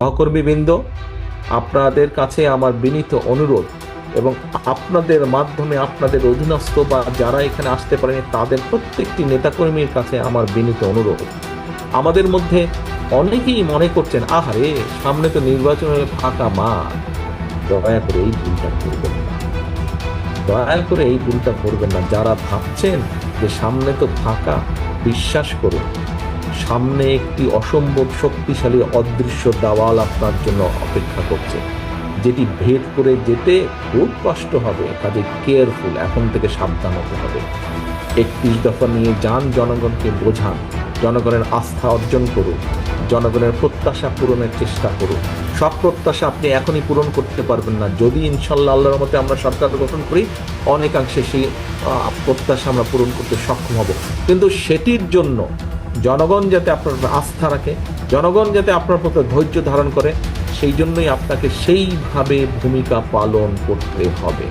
সহকর্মীবৃন্দ, আপনাদের কাছে আমার বিনীত অনুরোধ এবং আপনাদের মাধ্যমে আপনাদের অধীনস্থ বা যারা এখানে আসতে পারেনি তাদের প্রত্যেকটি নেতাকর্মীর কাছে আমার বিনীত অনুরোধ, আমাদের মধ্যে অনেকেই মনে করছেন আহারে সামনে তো নির্বাচনের ফাঁকা মাঠ, দয়া করে এই ভুলটা করবেন না, দয়া করে এই ভুলটা করবেন না। যারা ভাবছেন যে সামনে তো ফাঁকা, বিশ্বাস করুন সামনে একটি অসম্ভব শক্তিশালী অদৃশ্য দেওয়াল আপনার জন্য অপেক্ষা করছে, যেটি ভেদ করে যেতে খুব কষ্ট হবে। কাজে কেয়ারফুল, এখন থেকে সাবধান হতে হবে। 31 দফা নিয়ে যান, জনগণকে বোঝান, জনগণের আস্থা অর্জন করুন, জনগণের প্রত্যাশা পূরণের চেষ্টা করুন। সব প্রত্যাশা আপনি এখনই পূরণ করতে পারবেন না, যদি ইনশাল্লাহ আল্লাহর মতে আমরা সরকার গঠন করি অনেকাংশে সেই প্রত্যাশা আমরা পূরণ করতে সক্ষম হব। কিন্তু সেটির জন্য জনগণ যাতে আপনার আস্থা রাখে, জনগণ যাতে আপনার প্রতি ধৈর্য ধারণ করে, সেই জন্যই আপনাকে সেইভাবে ভূমিকা পালন করতে হবে।